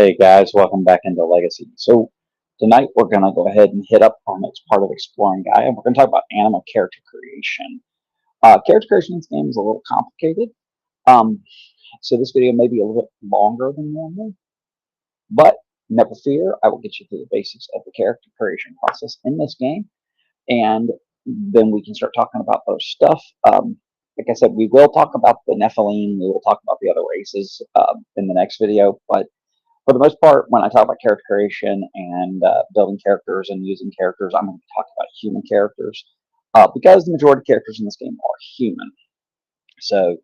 Hey guys, welcome back into Legacy. So tonight we're going to go ahead and hit up our next part of exploring Gaia. We're going to talk about Anima character creation. Character creation in this game is a little complicated. Um, so this video may be a little bit longer than normal, but never fear, I will get you through the basics of the character creation process in this game, and then we can start talking about those stuff. Like I said, we will talk about the Nephilim, we will talk about the other races in the next video, but for the most part, when I talk about character creation and building characters and using characters, I'm going to talk about human characters because the majority of characters in this game are human. So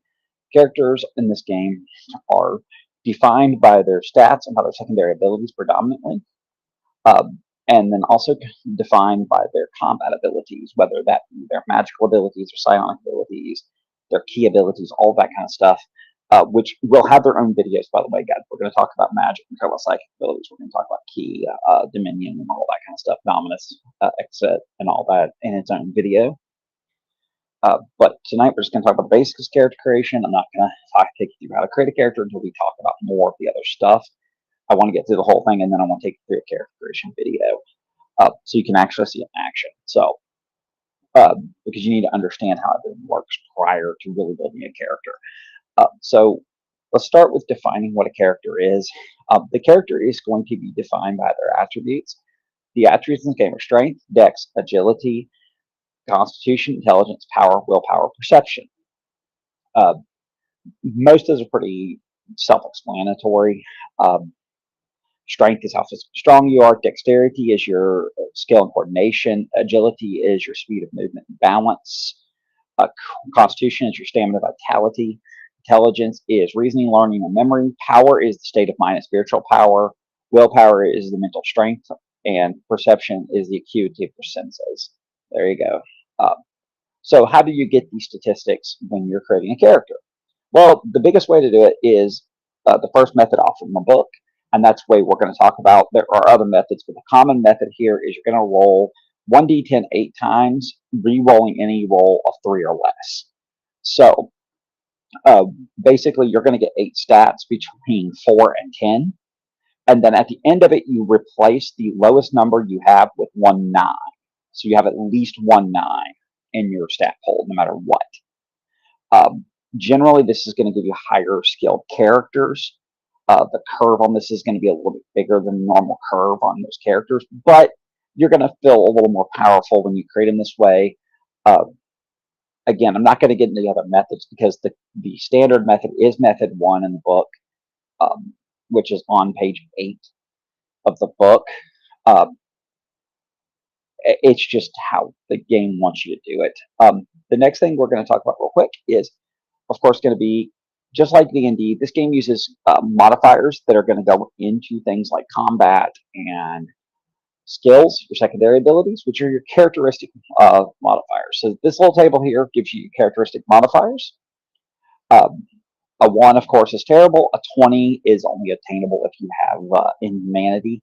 characters in this game are defined by their stats and by their secondary abilities predominantly, and then also defined by their combat abilities, whether that be their magical abilities or psionic abilities, their key abilities, all that kind of stuff. Which will have their own videos, by the way, guys. We're going to talk about magic and talk about psychic abilities. We're going to talk about key, dominion, and all that kind of stuff, dominus, exit, and all that in its own video. But tonight we're just going to talk about the basics of character creation. I'm not going to take you through how to create a character until we talk about more of the other stuff. I want to get through the whole thing, and then I want to take you through a character creation video so you can actually see it in action. So, because you need to understand how it works prior to really building a character. So let's start with defining what a character is. The character is going to be defined by their attributes. The attributes in this game are strength, dex, agility, constitution, intelligence, power, willpower, perception. Most of those are pretty self-explanatory. Strength is how strong you are. Dexterity is your skill and coordination. Agility is your speed of movement and balance. Constitution is your stamina, vitality. Intelligence is reasoning, learning, and memory. Power is the state of mind and spiritual power. Willpower is the mental strength. And perception is the acuity of your senses. There you go. So how do you get these statistics when you're creating a character? Well, the biggest way to do it is the first method off from the book, and that's the way we're going to talk about. There are other methods, but the common method here is you're going to roll 1d10 8 times, re-rolling any roll of 3 or less. So basically, you're going to get 8 stats between 4 and 10, and then at the end of it, you replace the lowest number you have with 1 9. So you have at least 1 9 in your stat pool, no matter what. Generally, this is going to give you higher skilled characters. The curve on this is going to be a little bit bigger than the normal curve on those characters, but you're going to feel a little more powerful when you create them this way. Again, I'm not going to get into the other methods because the standard method is method 1 in the book, which is on page 8 of the book. It's just how the game wants you to do it. The next thing we're going to talk about real quick is, of course, going to be just like D&D. This game uses modifiers that are going to go into things like combat and skills, your secondary abilities, which are your characteristic modifiers. So this little table here gives you characteristic modifiers. A 1, of course, is terrible. A 20 is only attainable if you have inhumanity,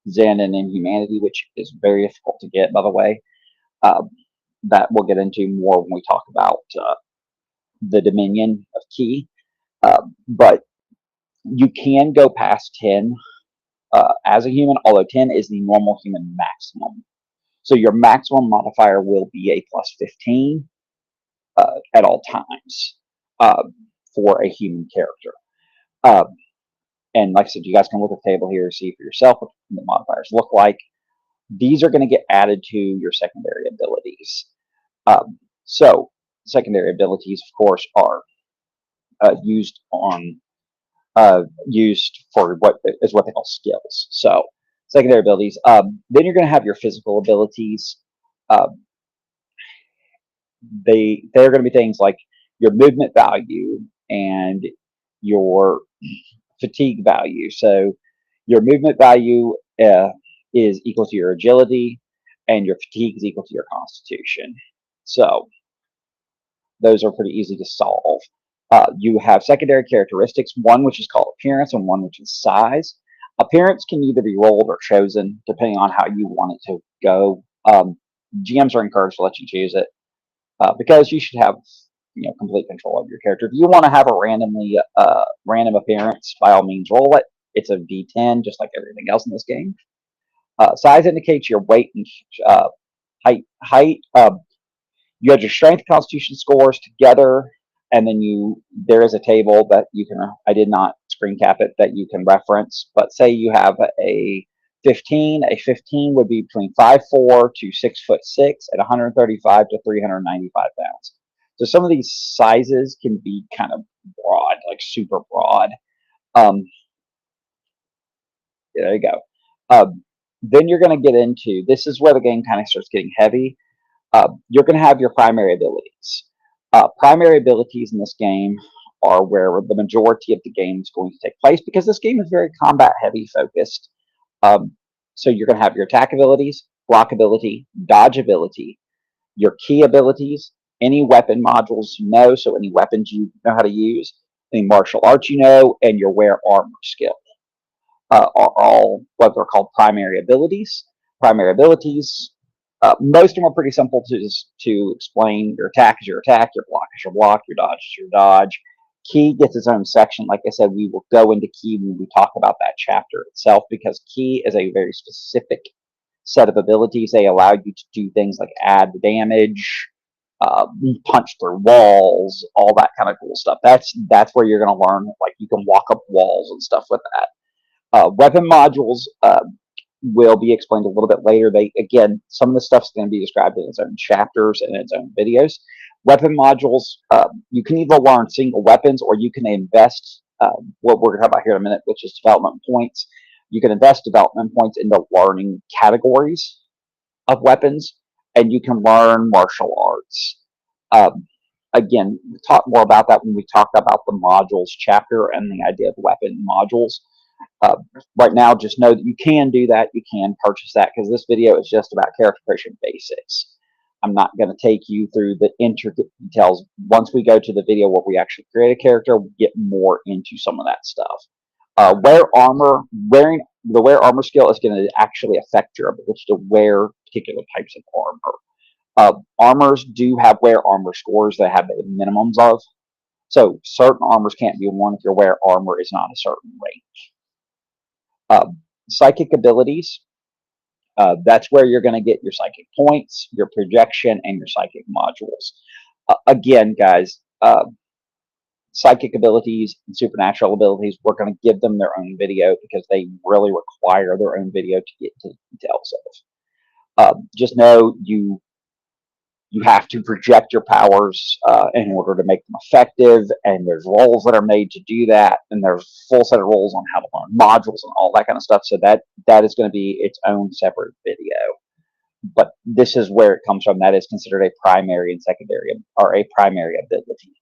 Zen and inhumanity, which is very difficult to get, by the way. That we'll get into more when we talk about the dominion of key. But you can go past 10 as a human, although 10 is the normal human maximum. So your maximum modifier will be a plus 15 at all times for a human character. And like I said, you guys can look at the table here, see for yourself what the modifiers look like. These are going to get added to your secondary abilities. So secondary abilities, of course, are used for what they call skills. So secondary abilities. Then you're going to have your physical abilities. They're going to be things like your movement value and your fatigue value. So your movement value is equal to your agility, and your fatigue is equal to your constitution. So those are pretty easy to solve. You have secondary characteristics, one which is called appearance and one which is size. Appearance can either be rolled or chosen depending on how you want it to go. GMs are encouraged to let you choose it because you should have complete control of your character. If you want to have a random appearance, by all means roll it. It's a D10, just like everything else in this game. Size indicates your weight and height. You had your strength, constitution scores together, and then there is a table that you can. I did not screen cap it, that you can reference. But say you have a 15. A 15 would be between 5'4" to 6'6" at 135 to 395 pounds. So some of these sizes can be kind of broad, like super broad. There you go. Then you're going to get into, this is where the game kind of starts getting heavy. You're going to have your primary abilities. Primary abilities in this game are where the majority of the game is going to take place, because this game is very combat heavy focused. So you're going to have your attack abilities, block ability, dodge ability, your key abilities, any weapon modules you know, so any weapons you know how to use, any martial arts you know, and your wear armor skill. Are all what they're called primary abilities. Primary abilities, most of them are pretty simple to explain. Your attack is your attack, your block is your block, your dodge is your dodge. Key gets its own section. Like I said, we will go into key when we talk about that chapter itself, because key is a very specific set of abilities. They allow you to do things like add damage, punch through walls, all that kind of cool stuff. That's where you're going to learn, like you can walk up walls and stuff with that. Weapon modules will be explained a little bit later. Again, some of the stuff is going to be described in its own chapters and its own videos. Weapon modules, you can either learn single weapons, or you can invest, what we're going to talk about here in a minute, which is development points. You can invest development points into learning categories of weapons, and you can learn martial arts. Again, we'll talk more about that when we talk about the modules chapter and the idea of weapon modules. Right now, just know that you can do that. You can purchase that, because this video is just about character creation basics. I'm not going to take you through the intricate details. Once we go to the video where we actually create a character, we get more into some of that stuff. Wearing the wear armor skill is going to actually affect your ability to wear particular types of armor. Armors do have wear armor scores that have the minimums of. So certain armors can't be worn if your wear armor is not a certain range. Psychic abilities, that's where you're going to get your psychic points, your projection, and your psychic modules. Again, guys, psychic abilities and supernatural abilities, we're going to give them their own video, because they really require their own video to get to the details of. Just know you have to project your powers in order to make them effective, and there's roles that are made to do that, and there's a full set of rules on how to learn modules and all that kind of stuff. So that is going to be its own separate video. But this is where it comes from. That is considered a primary and secondary, or a primary ability.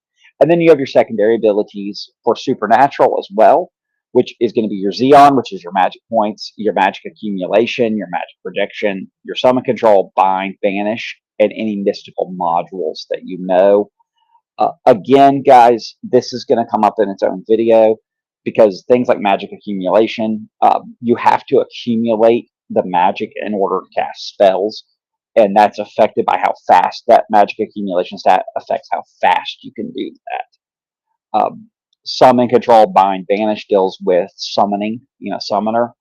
And then you have your secondary abilities for supernatural as well, which is going to be your Xeon, which is your magic points, your magic accumulation, your magic projection, your summon control, bind, banish, and any mystical modules that you know. Again, guys, this is going to come up in its own video, because things like magic accumulation, you have to accumulate the magic in order to cast spells, and that's affected by how fast that magic accumulation stat affects how fast you can do that. Summon, control, bind, banish deals with summoning, summoner.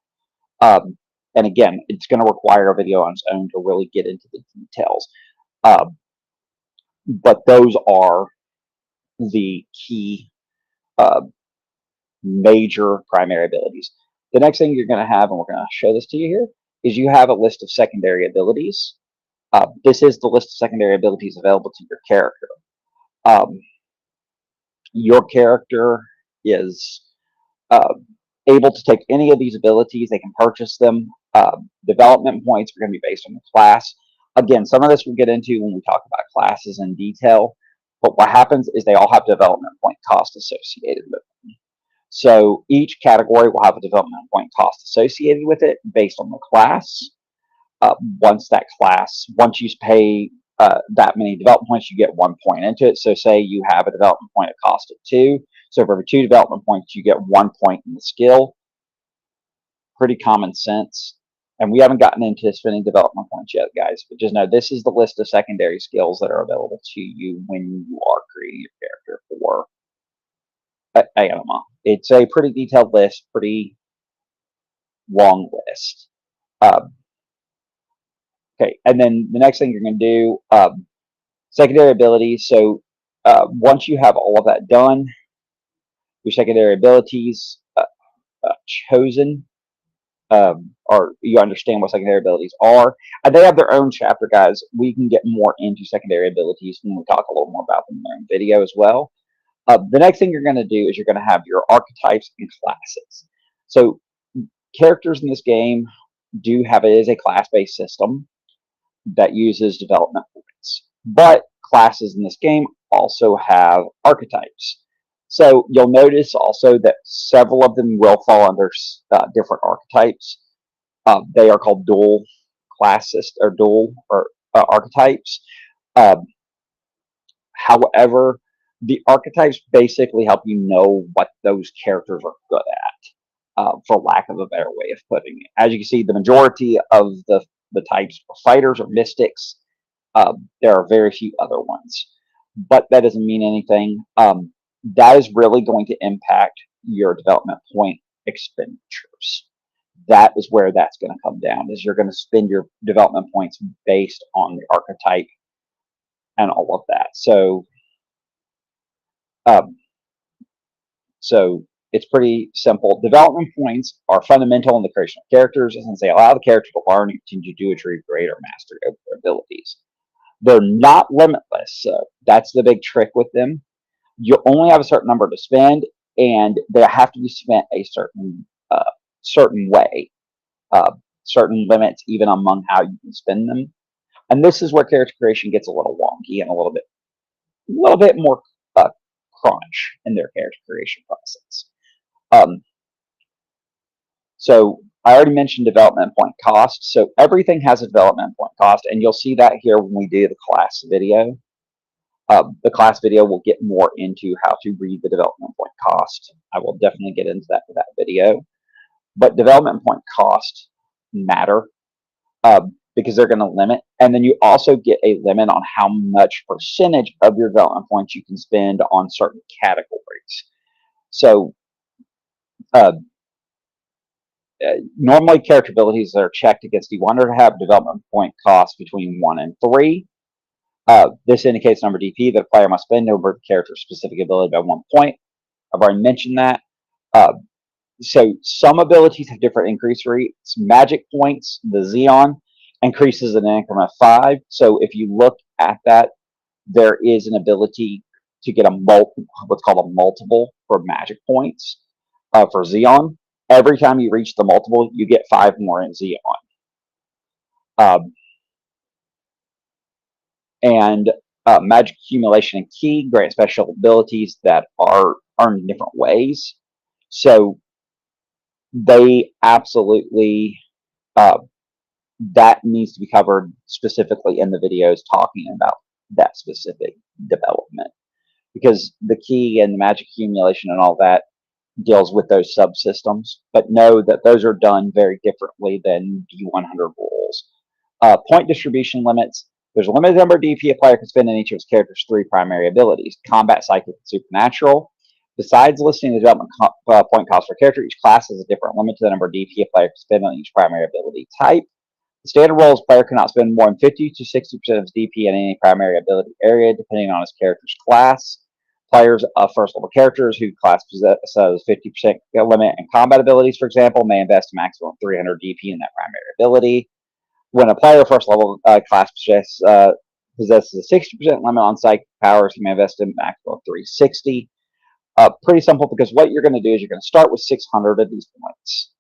And again, it's going to require a video on its own to really get into the details. But those are the key major primary abilities. The next thing you're going to have, and we're going to show this to you here, is you have a list of secondary abilities. This is the list of secondary abilities available to your character. Your character is able to take any of these abilities. They can purchase them. Development points are going to be based on the class. Again, some of this we'll get into when we talk about classes in detail. But what happens is they all have development point cost associated with them. So each category will have a development point cost associated with it based on the class. Once you pay that many development points, you get 1 point into it. So say you have a development point at cost of 2. So for every 2 development points, you get 1 point in the skill. Pretty common sense. And we haven't gotten into spending development points yet, guys. But just know this is the list of secondary skills that are available to you when you are creating your character for Anima. It's a pretty detailed list, pretty long list. Okay, and then the next thing you're going to do, secondary abilities. So once you have all of that done, your secondary abilities chosen, or you understand what secondary abilities are, and they have their own chapter, guys. We can get more into secondary abilities when we talk a little more about them in their own video as well. The next thing you're going to do is you're going to have your archetypes and classes. So characters in this game do have it is a class-based system that uses development points, but classes in this game also have archetypes. So you'll notice also that several of them will fall under different archetypes. They are called dual classes or dual or archetypes. However, the archetypes basically help you know what those characters are good at, for lack of a better way of putting it. As you can see, the majority of the types are fighters or mystics. There are very few other ones, but that doesn't mean anything. That is really going to impact your development point expenditures. That is where that's going to come down, is you're going to spend your development points based on the archetype and all of that. Um, so it's pretty simple. Development points are fundamental in the creation of characters, since they allow the character to learn and continue to achieve greater mastery over their abilities. They're not limitless, so that's the big trick with them. You only have a certain number to spend, and they have to be spent a certain way, certain limits even among how you can spend them. And this is where character creation gets a little wonky and a little bit more crunch in their character creation process. So I already mentioned development point cost. So everything has a development point cost, and you'll see that here when we do the class video. The class video will get more into how to read the development point cost. I will definitely get into that for that video. But development point cost matter, because they're going to limit. And then you also get a limit on how much percentage of your development points you can spend on certain categories. So normally character abilities that are checked against D1 have development point cost between 1 and 3. This indicates number DP that a player must spend over the character's specific ability by 1 point. I've already mentioned that. So some abilities have different increase rates. Magic points, the Xeon, increases in an increment of 5. So if you look at that, there is an ability to get what's called a multiple for magic points for Xeon. Every time you reach the multiple, you get 5 more in Xeon. And magic accumulation and key grant special abilities that are earned in different ways. So they absolutely, that needs to be covered specifically in the videos talking about that specific development, because the key and the magic accumulation and all that deals with those subsystems, but know that those are done very differently than D100 rules. Point distribution limits. There's a limited number of DP a player can spend in each of his character's 3 primary abilities: combat, psychic, and supernatural. Besides listing the development point cost for character, each class has a different limit to the number of DP a player can spend on each primary ability type. The standard rule is player cannot spend more than 50 to 60% of his DP in any primary ability area, depending on his character's class. Players of first level characters whose class possesses 50% limit in combat abilities, for example, may invest a maximum of 300 DP in that primary ability. When a player of first level class possesses a 60% limit on psychic powers, he may invest a maximum of 360. Pretty simple, because what you're going to do is you're going to start with 600 of these points.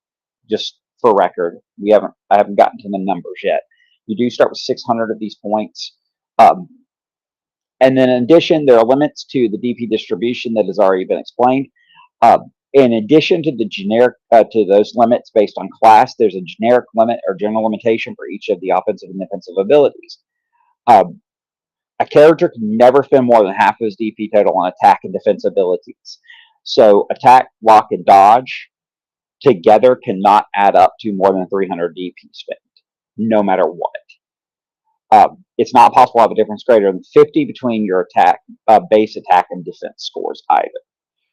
Just for record, I haven't gotten to the numbers yet. You do start with 600 of these points. And then in addition, there are limits to the DP distribution that has already been explained. In addition to the generic, to those limits based on class, there's a generic limit or general limitation for each of the offensive and defensive abilities. A character can never spend more than half of his DP total on attack and defense abilities. So attack, block, and dodge together cannot add up to more than 300 DP spent, no matter what. It's not possible to have a difference greater than 50 between your base attack and defense scores either.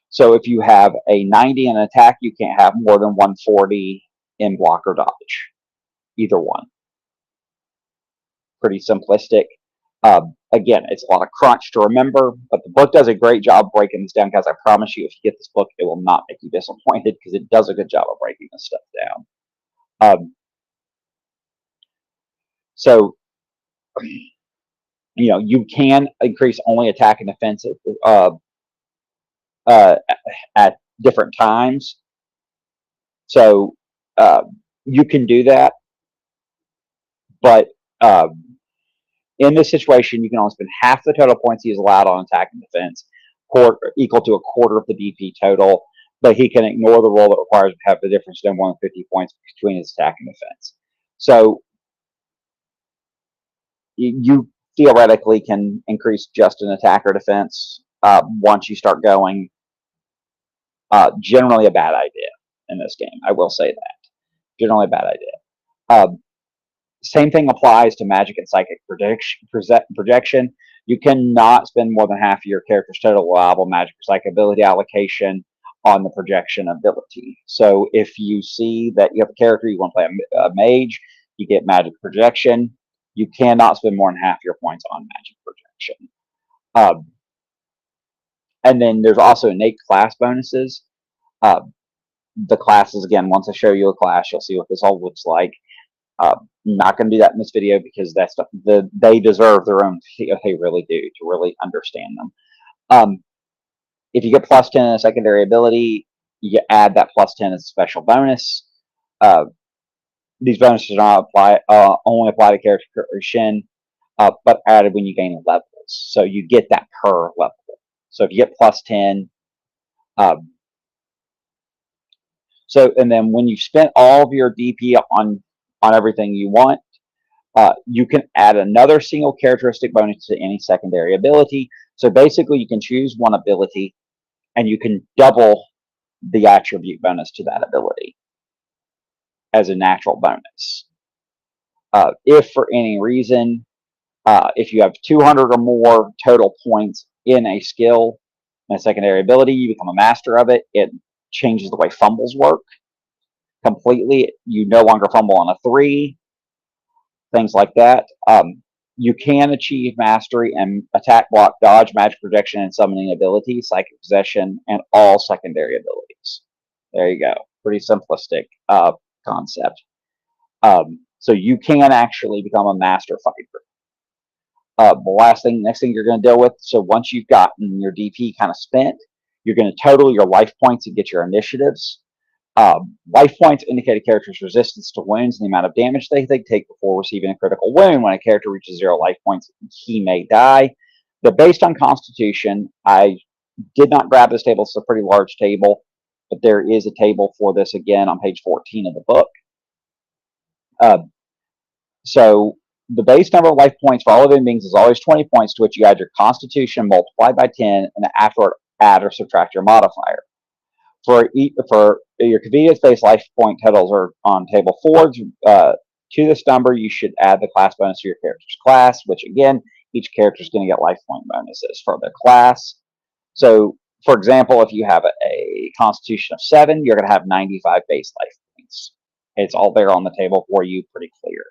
So if you have a 90 in attack, you can't have more than 140 in block or dodge. Either one. Pretty simplistic. Again, it's a lot of crunch to remember, but the book does a great job breaking this down, guys. I promise you, if you get this book, it will not make you disappointed because it does a good job of breaking this stuff down. So, you know, you can increase only attack and defense at different times. So you can do that, but in this situation, you can only spend half the total points he is allowed on attack and defense, equal to a quarter of the DP total, but he can ignore the roll that requires to have the difference no more than 50 points between his attack and defense. So you theoretically can increase just an attack or defense once you start going. Generally a bad idea in this game. I will say that. Generally a bad idea. Same thing applies to magic and psychic projection. You cannot spend more than half of your character's total allowable magic or psychic ability allocation on the projection ability. So if you see that you have a character, you want to play a mage, you get magic projection, you cannot spend more than half your points on magic projection. And then there's also innate class bonuses. The classes, again, once I show you a class, you'll see what this all looks like. Not going to do that in this video because that's they deserve their own. They really do, to really understand them. If you get plus 10 in a secondary ability, you add that plus 10 as a special bonus. These bonuses do not only apply to character creation, but added when you gain levels. So you get that per level. So if you get plus 10, and then when you've spent all of your DP on everything you want, you can add another single characteristic bonus to any secondary ability. So basically, you can choose one ability, and you can double the attribute bonus to that ability as a natural bonus. If for any reason, if you have 200 or more total points in a skill, in a secondary ability, you become a master of it. It changes the way fumbles work completely. You no longer fumble on a 3, things like that. You can achieve mastery and attack, block, dodge, magic projection, and summoning abilities, psychic possession, and all secondary abilities. There you go. Pretty simplistic concept. So you can actually become a master fighter. The next thing you're going to deal with, so once you've gotten your DP kind of spent, you're going to total your life points and get your initiatives. Life points indicate a character's resistance to wounds and the amount of damage they take before receiving a critical wound. When a character reaches 0 life points, he may die. They're based on Constitution. I did not grab this table. It's a pretty large table, but there is a table for this again on page 14 of the book. So the base number of life points for all living beings is always 20 points, to which you add your Constitution multiplied by 10, and afterward add or subtract your modifier. For your convenience-based life point totals are on table 4. To this number, you should add the class bonus to your character's class, which again, each character is going to get life point bonuses for their class. So, for example, if you have a Constitution of 7, you're going to have 95 base life points. It's all there on the table for you, pretty clear.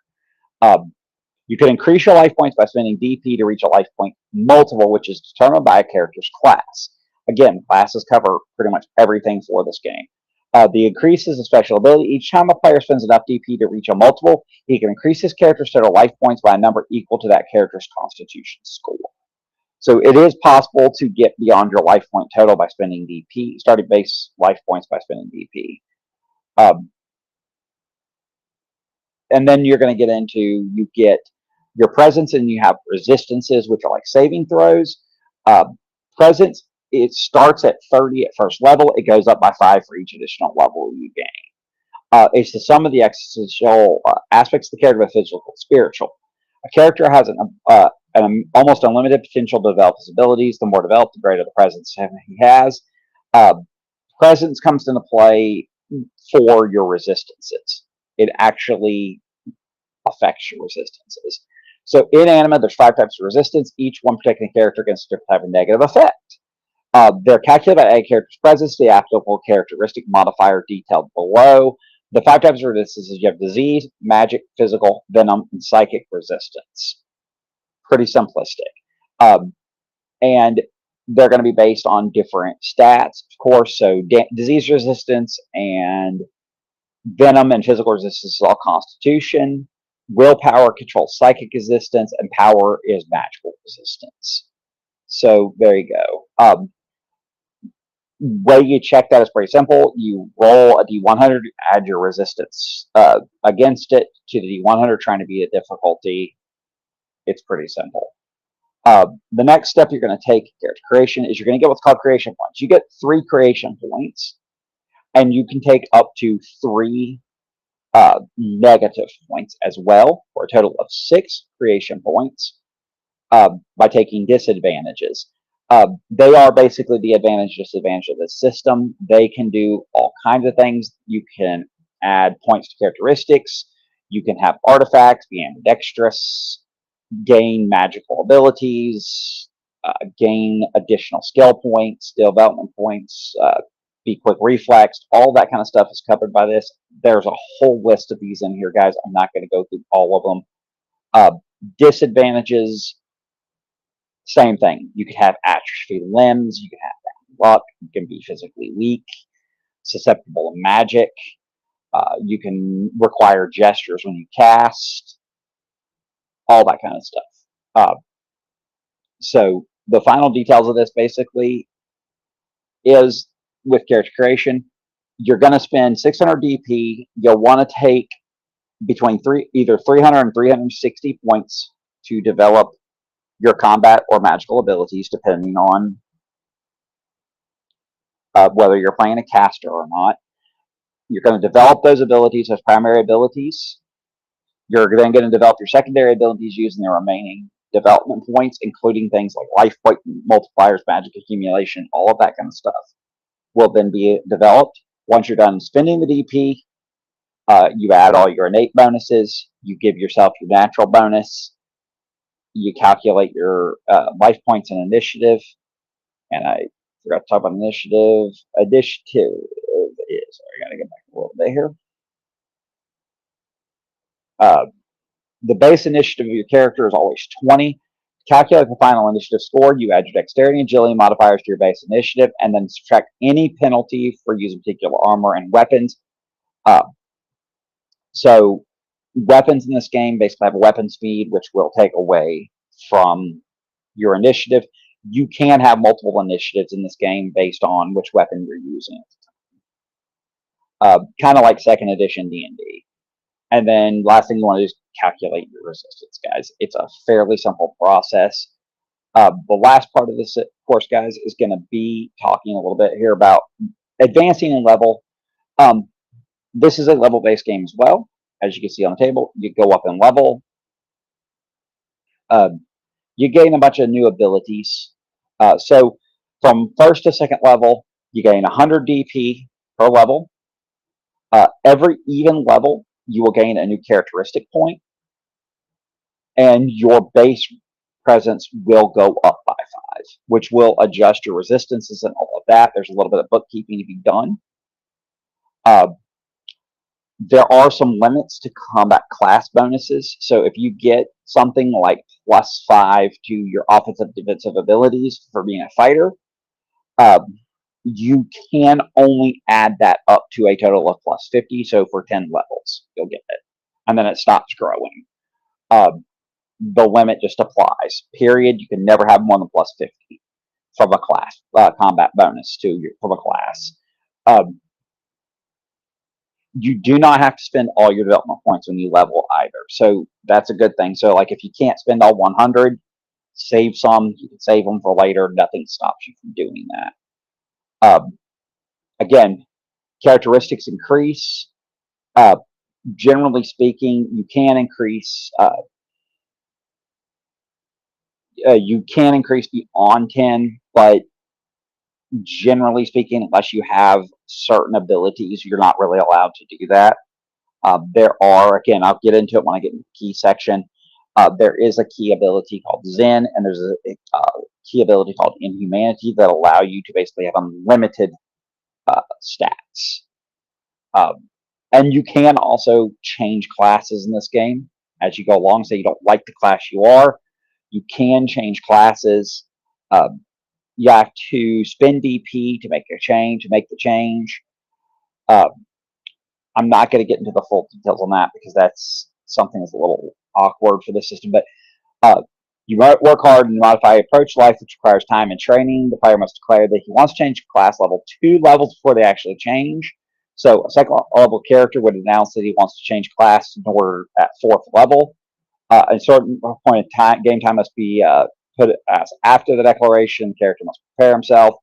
You can increase your life points by spending DP to reach a life point multiple, which is determined by a character's class. Again, classes cover pretty much everything for this game. The increase is a special ability. Each time a player spends enough DP to reach a multiple, he can increase his character's total life points by a number equal to that character's Constitution score. So it is possible to get beyond your life point total by spending DP, starting base life points by spending DP. And then you're going to get into, you get your presence and you have resistances, which are like saving throws. Presence, it starts at 30 at first level. It goes up by 5 for each additional level you gain. It's the sum of the existential aspects of the character, physical and spiritual. A character has an almost unlimited potential to develop his abilities. The more developed, the greater the presence he has. Presence comes into play for your resistances. It actually affects your resistances. So in Anima, there's 5 types of resistance, each one protecting a character against a different type of negative effect. They're calculated by a character's presence, the applicable characteristic modifier detailed below. the 5 types of resistances, you have disease, magic, physical, venom, and psychic resistance. Pretty simplistic. And they're going to be based on different stats, of course. So disease resistance and venom and physical resistance is all constitution. Willpower controls psychic resistance, and power is magical resistance. So there you go. Way you check that is pretty simple. You roll a d100, add your resistance against it to the d100, trying to beat a difficulty. It's pretty simple. The next step you're going to take character creation is you're going to get what's called creation points. You get 3 creation points, and you can take up to 3 negative points as well, for a total of 6 creation points by taking disadvantages. They are basically the advantage disadvantage of the system. They can do all kinds of things. You can add points to characteristics. You can have artifacts, be ambidextrous, gain magical abilities, gain additional skill points, development points, be quick reflex. All that kind of stuff is covered by this. There's a whole list of these in here, guys. I'm not going to go through all of them. Disadvantages, same thing. You could have atrophy limbs. You can have bad luck. You can be physically weak, susceptible to magic. You can require gestures when you cast. All that kind of stuff. So the final details of this basically is with character creation. You're going to spend 600 DP. You'll want to take between either 300 and 360 points to develop your combat or magical abilities, depending on whether you're playing a caster or not. You're going to develop those abilities as primary abilities. You're then going to develop your secondary abilities using the remaining development points, including things like life point multipliers, magic accumulation, all of that kind of stuff will then be developed. Once you're done spending the DP, you add all your innate bonuses, you give yourself your natural bonus, you calculate your life points and initiative, and I forgot to talk about initiative. Initiative is, sorry, I gotta get back a little bit here. The base initiative of your character is always 20. Calculate the final initiative score. You add your dexterity and agility modifiers to your base initiative, and then subtract any penalty for using particular armor and weapons. So weapons in this game basically have a weapon speed, which will take away from your initiative. You can have multiple initiatives in this game based on which weapon you're using. Kind of like second edition D&D. And then last thing you want to do is calculate your resistance, guys. It's a fairly simple process. The last part of this course, guys, is going to be talking a little bit here about advancing in level. This is a level-based game as well. As you can see on the table, you go up in level. You gain a bunch of new abilities. So from first to second level, you gain 100 DP per level. Every even level, you will gain a new characteristic point, and your base presence will go up by 5, which will adjust your resistances and all of that. There's a little bit of bookkeeping to be done. There are some limits to combat class bonuses. So if you get something like +5 to your offensive defensive abilities for being a fighter, you can only add that up to a total of +50. So for 10 levels, you'll get it. And then it stops growing. The limit just applies. Period. You can never have more than +50 from a class combat bonus from a class. You do not have to spend all your development points when you level either. So that's a good thing. So like if you can't spend all 100, save some. You can save them for later. Nothing stops you from doing that. Again, characteristics increase. Generally speaking, you can increase beyond 10, but generally speaking, unless you have certain abilities, you're not really allowed to do that. There are, again, I'll get into it when I get in the key section. There is a key ability called Zen, and there's a key ability called Inhumanity that allow you to basically have unlimited stats. And you can also change classes in this game as you go along. Say you don't like the class you are, you can change classes. You have to spend DP to make the change. Uh, I'm not going to get into the full details on that because that's something that's a little awkward for the system. But you work hard and modify approach life, which requires time and training. The player must declare that he wants to change class level 2 levels before they actually change. So a second level character would announce that he wants to change class in order at 4th level. A certain point of time, game time must be put as after the declaration. The character must prepare himself.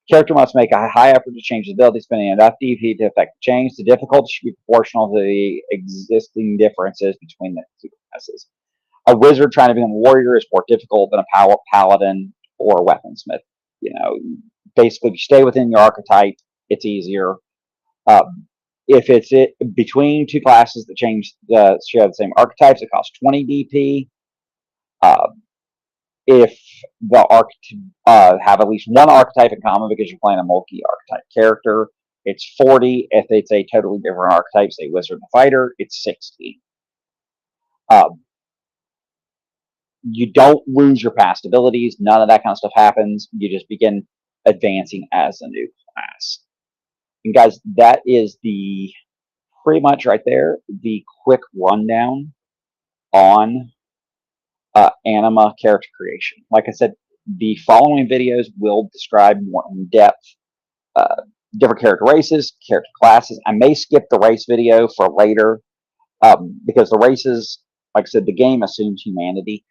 The character must make a high effort to change his ability, spending enough DP to affect the change. The difficulty should be proportional to the existing differences between the two classes. A wizard trying to become a warrior is more difficult than a paladin or a weaponsmith. Basically, if you stay within your archetype, it's easier. If it's between two classes that share the same archetypes, it costs 20 DP. If the have at least one archetype in common because you're playing a multi-archetype character, it's 40. If it's a totally different archetype, say wizard and fighter, it's 60. You don't lose your past abilities. None of that kind of stuff happens. You just begin advancing as a new class. And guys, that is pretty much right there, the quick rundown on Anima character creation. Like I said, the following videos will describe more in depth different character races, character classes. I may skip the race video for later because the races, like I said, the game assumes humanity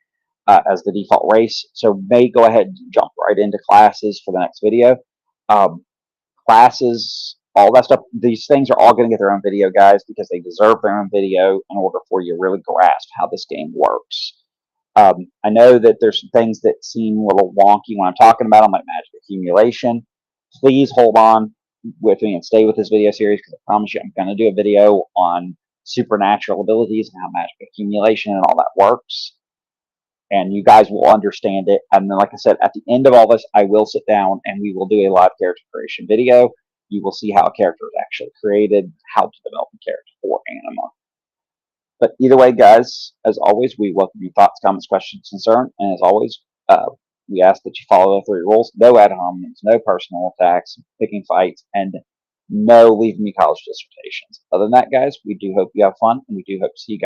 as the default race. So may go ahead and jump right into classes for the next video. Classes, all that stuff, these things are all going to get their own video, guys, because they deserve their own video in order for you to really grasp how this game works. I know that there's some things that seem a little wonky when I'm talking about them, like magic accumulation. Please hold on with me and stay with this video series because I promise you I'm going to do a video on supernatural abilities and how magic accumulation and all that works. And you guys will understand it. And then, like I said, at the end of all this, I will sit down and we will do a live character creation video. You will see how a character is actually created, how to develop a character for Anima. But either way, guys, as always, we welcome your thoughts, comments, questions, concerns. And as always, we ask that you follow the 3 rules: no ad hominems, no personal attacks, picking fights, and no leaving me college dissertations. Other than that, guys, we do hope you have fun, and we do hope to see you guys.